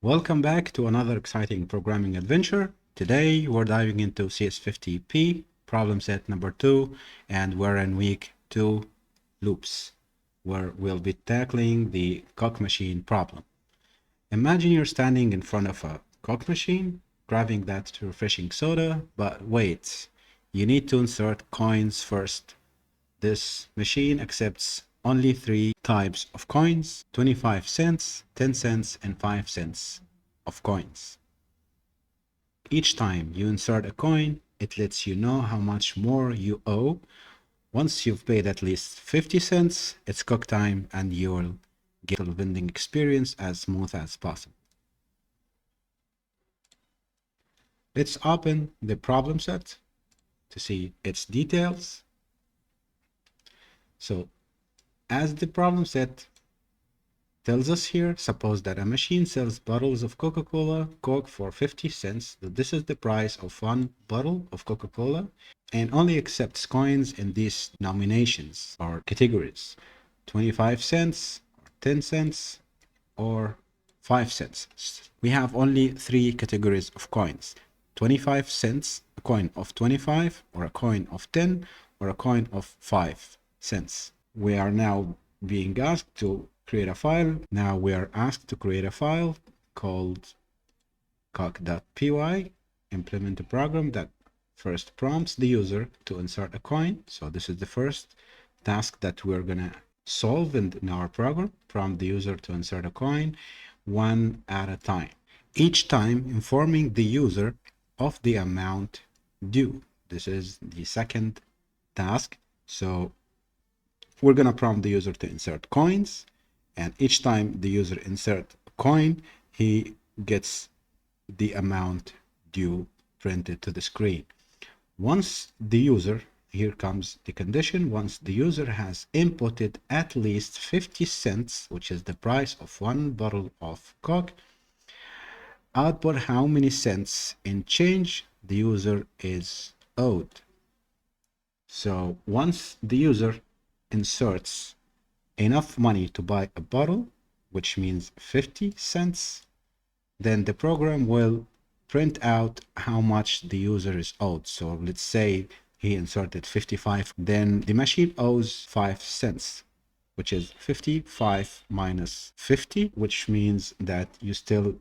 Welcome back to another exciting programming adventure. Today we're diving into CS50P, problem set number 2, and we're in week 2 loops, where we'll be tackling the cock machine problem. Imagine you're standing in front of a cock machine, grabbing that refreshing soda, but wait, you need to insert coins first. This machine accepts only 3 types of coins: 25 cents, 10 cents, and 5 cents of coins. Each time you insert a coin, it lets you know how much more you owe. Once you've paid at least 50 cents, it's cook time and you'll get the vending experience as smooth as possible. Let's open the problem set to see its details. So, as the problem set tells us here, suppose that a machine sells bottles of Coca-Cola, Coke for 50 cents. This is the price of one bottle of Coca-Cola, and only accepts coins in these denominations or categories: 25 cents, or 10 cents, or 5 cents. We have only 3 categories of coins: 25 cents, a coin of 25, or a coin of 10, or a coin of 5 cents. We are now being asked to create a file. Now we are asked to create a file called cock.py, implement a program that first prompts the user to insert a coin. So this is the first task that we're gonna solve in our program: prompt the user to insert a coin one at a time, each time informing the user of the amount due. This is the second task. So we're gonna prompt the user to insert coins, and each time the user inserts a coin, he gets the amount due printed to the screen. Once the user, here comes the condition, once the user has inputted at least 50 cents, which is the price of one bottle of Coke, output how many cents in change the user is owed. So once the user inserts enough money to buy a bottle, which means 50 cents, then the program will print out how much the user is owed. So let's say he inserted 55, then the machine owes 5 cents, which is 55 minus 50, which means that you still,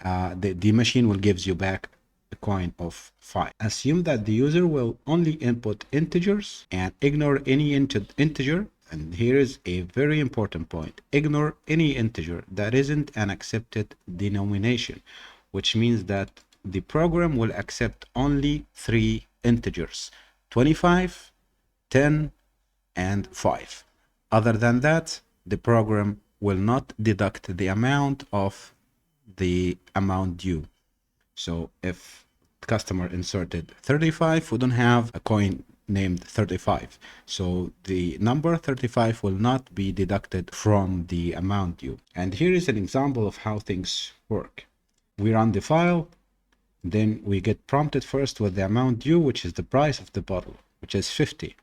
the machine will gives you back a coin of 5. Assume that the user will only input integers and ignore any integer. And here is a very important point: ignore any integer that isn't an accepted denomination, which means that the program will accept only 3 integers: 25, 10, and 5. Other than that, the program will not deduct the amount of the amount due. So if the customer inserted 35, we don't have a coin named 35. So the number 35 will not be deducted from the amount due. And here is an example of how things work. We run the file, then we get prompted first with the amount due, which is the price of the bottle, which is 50.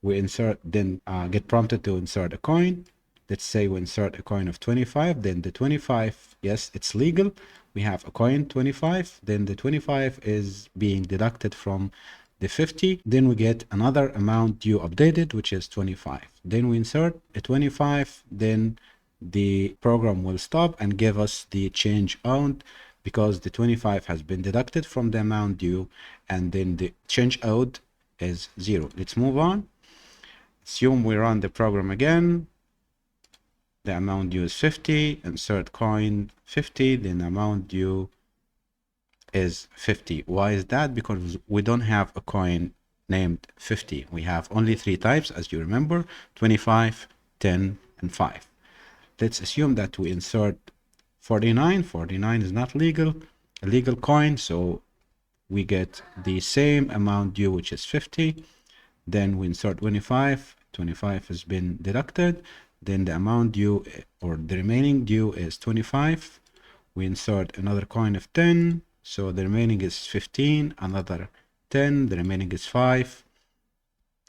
We insert, then get prompted to insert a coin. Let's say we insert a coin of 25, then the 25, yes, it's legal. We have a coin 25, then the 25 is being deducted from the 50. Then we get another amount due updated, which is 25. Then we insert a 25, then the program will stop and give us the change owed, because the 25 has been deducted from the amount due, and then the change owed is 0. Let's move on. Assume we run the program again. The amount due is 50, insert coin 50, then amount due is 50. Why is that? Because we don't have a coin named 50. We have only 3 types, as you remember: 25, 10, and 5. Let's assume that we insert 49. 49 is not legal, a legal coin, so we get the same amount due, which is 50. Then we insert 25. 25 has been deducted. Then the amount due, or the remaining due, is 25. We insert another coin of 10. So the remaining is 15, another 10, the remaining is 5.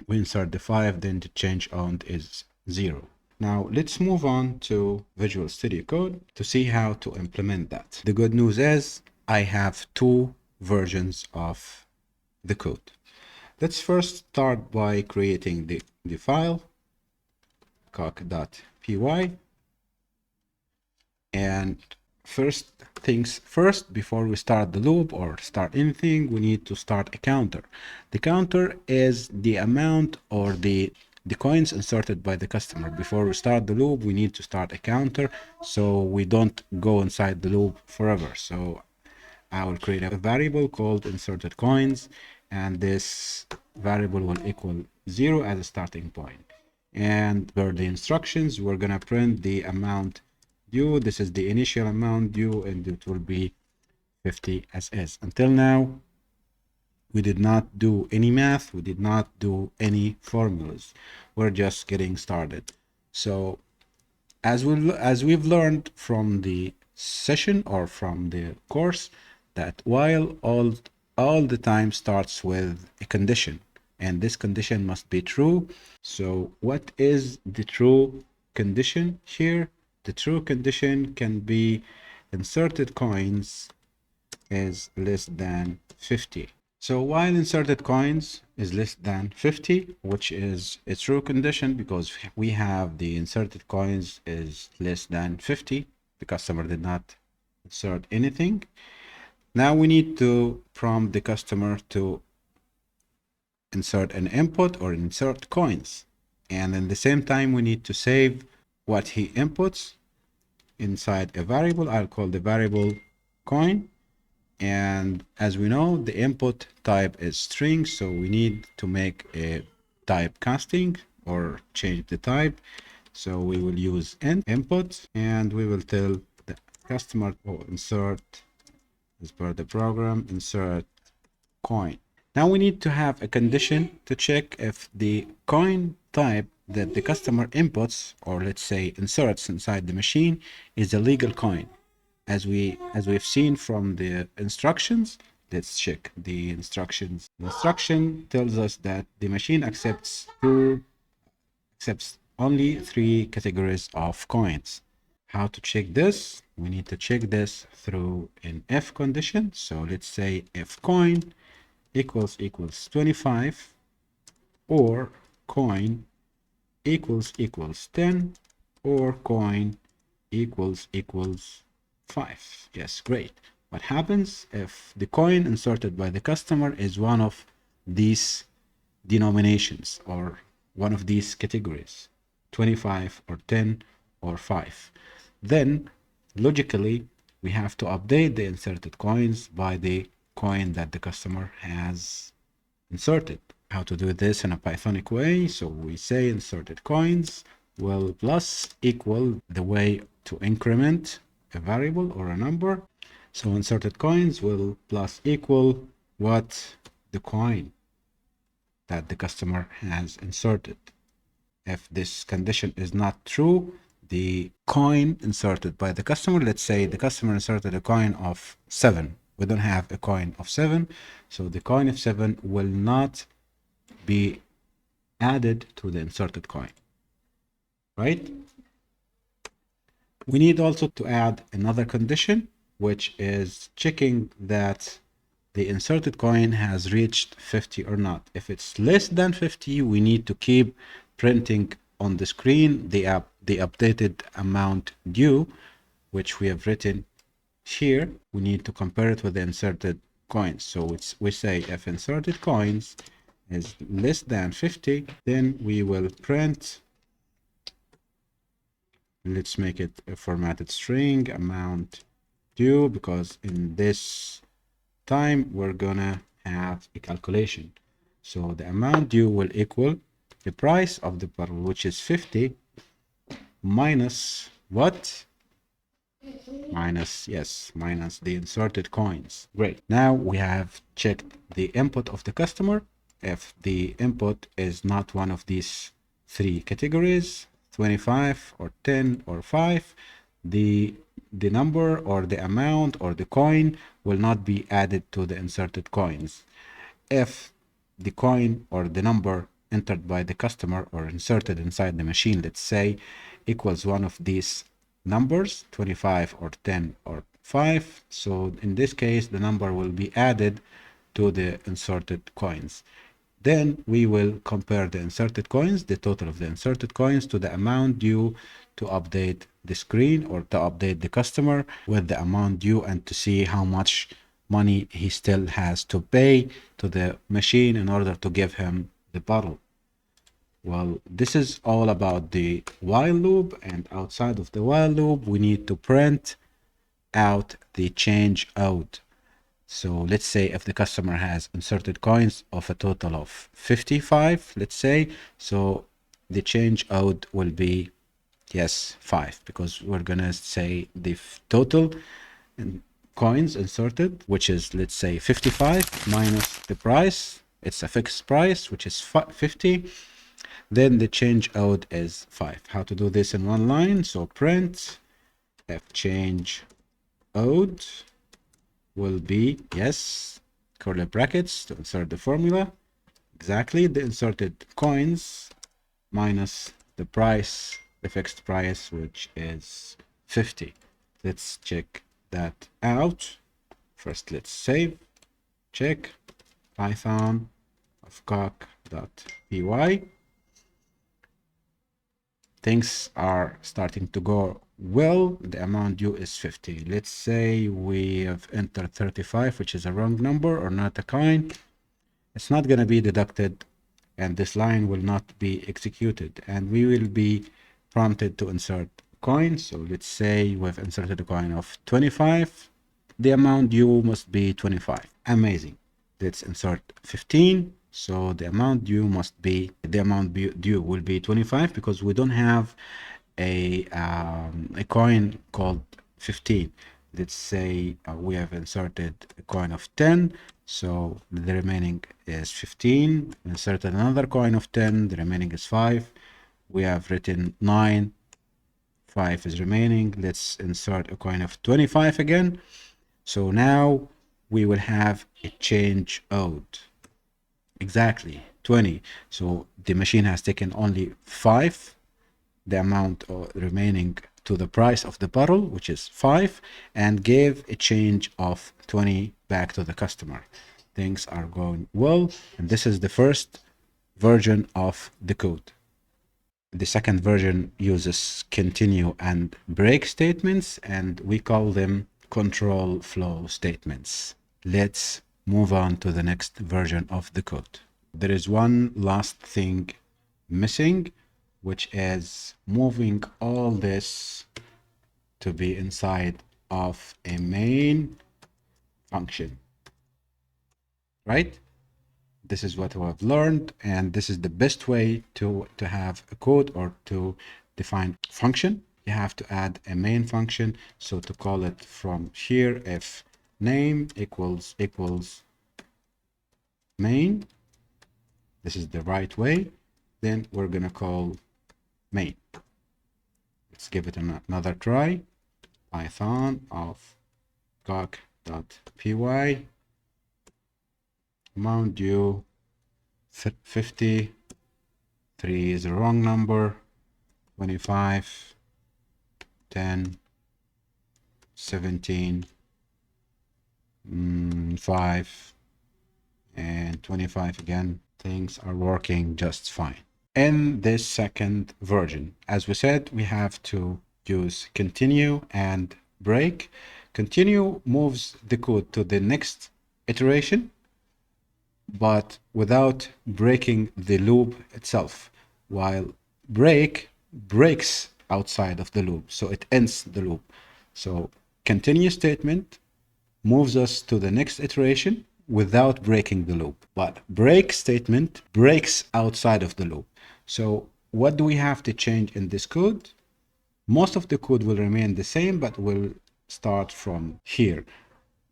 We insert the 5, then the change owed is 0. Now let's move on to Visual Studio Code to see how to implement that. The good news is I have two versions of the code. Let's first start by creating the file calc.py, and first things first, before we start the loop or start anything, we need to start a counter. The counter is the amount or the coins inserted by the customer. Before we start the loop, we need to start a counter so we don't go inside the loop forever. So I will create a variable called inserted coins, and this variable will equal 0 as a starting point. And per the instructions, we're gonna print the amount due. This is the initial amount due, and it will be 50 as is. Until now, we did not do any math, we did not do any formulas. We're just getting started. So as we've learned from the session or from the course, that while all the time starts with a condition, and this condition must be true. So what is the true condition here? The true condition can be inserted coins is less than 50. So while inserted coins is less than 50, which is a true condition because we have the inserted coins is less than 50, the customer did not insert anything. Now we need to prompt the customer to insert an input or insert coins. And in the same time, we need to save what he inputs inside a variable. I'll call the variable coin. And as we know, the input type is string, so we need to make a type casting or change the type. So we will use input, and we will tell the customer to insert, as per the program, insert coin. Now we need to have a condition to check if the coin type that the customer inputs, or let's say inserts inside the machine, is a legal coin. As we've seen from the instructions, let's check the instructions. The instruction tells us that the machine accepts only 3 categories of coins. How to check this? We need to check this through an if condition. So let's say if coin equals 25, or coin equals 10, or coin equals 5. Yes, great. What happens if the coin inserted by the customer is one of these denominations or one of these categories, 25 or 10 or 5? Then logically we have to update the inserted coins by the coin that the customer has inserted. How to do this in a Pythonic way? So we say inserted coins will plus equal the way to increment a variable or a number. So inserted coins will plus equal what the coin that the customer has inserted. If this condition is not true, the coin inserted by the customer, let's say the customer inserted a coin of 7. We don't have a coin of 7, so the coin of 7 will not be added to the inserted coin, right? We need also to add another condition, which is checking that the inserted coin has reached 50 or not. If it's less than 50, we need to keep printing on the screen the updated amount due, which we have written here. We need to compare it with the inserted coins. So we say if inserted coins is less than 50, then we will print, let's make it a formatted string, amount due, because in this time we're gonna have a calculation. So the amount due will equal the price of the barrel, which is 50, minus what? Minus the inserted coins. Great. Now we have checked the input of the customer. If the input is not one of these 3 categories, 25 or 10 or 5, the number or the amount or the coin will not be added to the inserted coins. If the coin or the number entered by the customer or inserted inside the machine, let's say, equals one of these numbers, 25 or 10 or 5. So in this case, the number will be added to the inserted coins. Then we will compare the inserted coins, the total of the inserted coins, to the amount due to update the screen or to update the customer with the amount due, and to see how much money he still has to pay to the machine in order to give him the bottle. Well, this is all about the while loop, and outside of the while loop, we need to print out the change out. So let's say if the customer has inserted coins of a total of 55, let's say, so the change out will be, yes, 5, because we're gonna say the total coins inserted, which is, let's say, 55 minus the price. It's a fixed price, which is 50. Then the change out is 5. How to do this in one line? So print f change out will be, yes, curly brackets to insert the formula, exactly the inserted coins minus the price, the fixed price, which is 50. Let's check that out. First, let's save, check, Python of cock.py. Things are starting to go well. The amount due is 50. Let's say we have entered 35, which is a wrong number or not a coin. It's not going to be deducted, and this line will not be executed, and we will be prompted to insert coin. So let's say we've inserted a coin of 25. The amount due must be 25. Amazing. Let's insert 15. So the amount due must be, the amount due will be 25, because we don't have a coin called 15. Let's say we have inserted a coin of 10, so the remaining is 15. Inserted another coin of 10, the remaining is 5. We have written 9, 5 is remaining. Let's insert a coin of 25 again. So now we will have a change out. Exactly, 20. So the machine has taken only 5, the amount remaining to the price of the bottle, which is 5, and gave a change of 20 back to the customer. Things are going well, and this is the first version of the code. The second version uses continue and break statements, and we call them control flow statements. Let's move on to the next version of the code. There is one last thing missing, which is moving all this to be inside of a main function, right? This is what we have learned, and this is the best way to have a code or to define function. You have to add a main function. So to call it from here, if name equals main, this is the right way, then we're gonna call main. Let's give it another try. Python of cock.py, amount due 50, 3 is the wrong number, 25, 10, 17, 5, and 25 again. Things are working just fine. In this second version, as we said, we have to use continue and break. Continue moves the code to the next iteration, but without breaking the loop itself, while break breaks outside of the loop, so it ends the loop. So continue statement moves us to the next iteration without breaking the loop, but break statement breaks outside of the loop. So what do we have to change in this code? Most of the code will remain the same, but will start from here.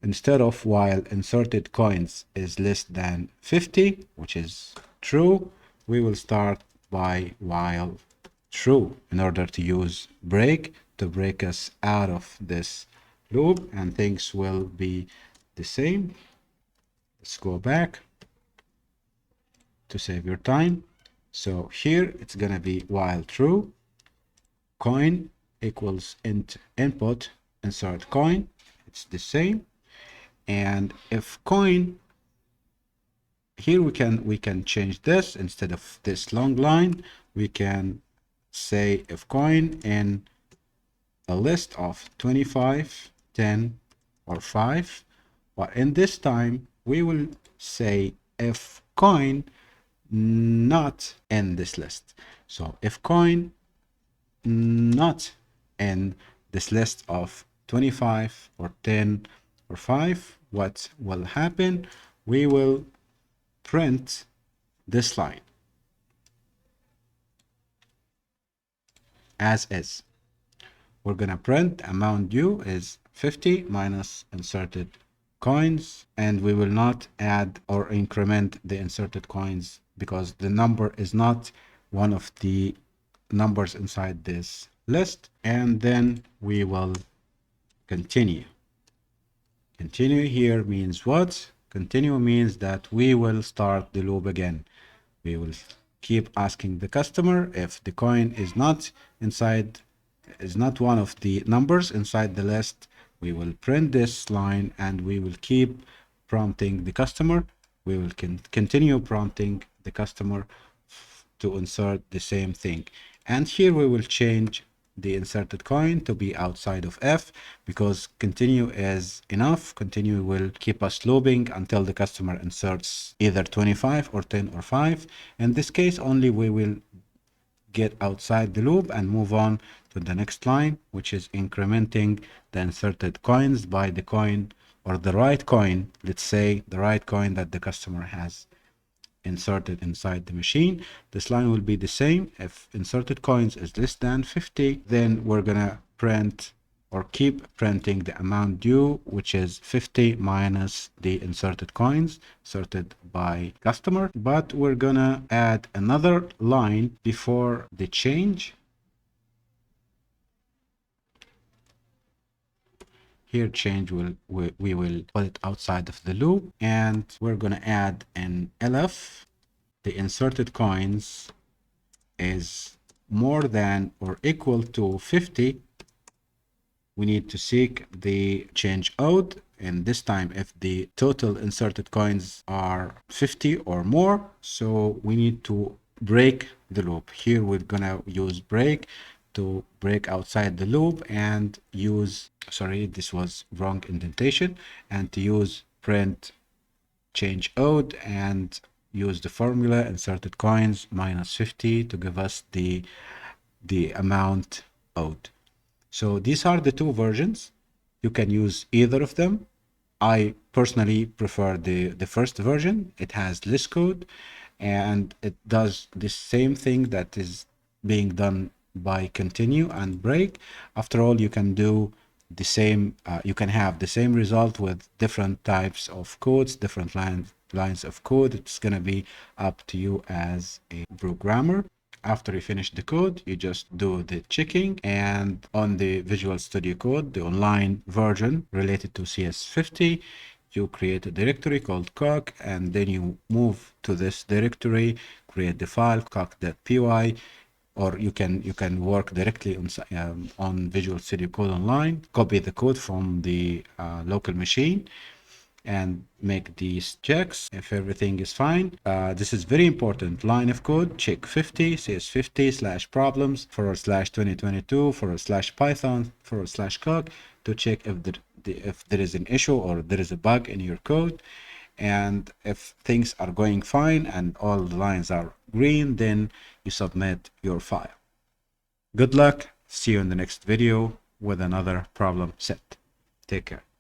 Instead of while inserted coins is less than 50, which is true, we will start by while true in order to use break to break us out of this loop, and things will be the same. Let's go back to save your time. So here it's gonna be while true, coin equals int input, insert coin, it's the same. And if coin, here we can change this. Instead of this long line, we can say if coin in a list of 25, 10, or 5. But in this time, we will say if coin not in this list. So if coin not in this list of 25 or 10 or 5, what will happen? We will print this line as is. We're gonna print amount due is 50 minus inserted coins, and we will not add or increment the inserted coins because the number is not one of the numbers inside this list. And then we will continue. Continue here means what? Continue means that we will start the loop again. We will keep asking the customer if the coin is not inside, is not one of the numbers inside the list. We will print this line and we will keep prompting the customer. We will continue prompting the customer to insert the same thing. And here we will change the inserted coin to be outside of F, because continue is enough. Continue will keep us looping until the customer inserts either 25 or 10 or 5. In this case only, we will get outside the loop and move on to the next line, which is incrementing the inserted coins by the coin or the right coin. Let's say the right coin that the customer has inserted inside the machine. This line will be the same. If inserted coins is less than 50, then we're gonna print or keep printing the amount due, which is 50 minus the inserted coins inserted by customer. But we're gonna add another line before the change. Here change we will put it outside of the loop, and we're gonna add an elif. The inserted coins is more than or equal to 50. We need to seek the change out, and this time if the total inserted coins are 50 or more, so we need to break the loop. Here we're gonna use break to break outside the loop and use, sorry, this was wrong indentation, and to use print change out and use the formula inserted coins minus 50 to give us the amount out. So these are the two versions. You can use either of them. I personally prefer the first version. It has less code and it does the same thing that is being done by continue and break. After all, you can do the same, you can have the same result with different types of codes, different lines of code. It's going to be up to you as a programmer. After you finish the code, you just do the checking, and on the Visual Studio Code, the online version related to CS50, you create a directory called coq, and then you move to this directory, create the file coq.py, or you can work directly on Visual Studio Code Online, copy the code from the local machine and make these checks. If everything is fine, this is very important. Line of code, check 50, CS50/problems /2022 /python/coq to check if there is an issue or there is a bug in your code. And if things are going fine and all the lines are green, then you submit your file. Good luck. See you in the next video with another problem set. Take care.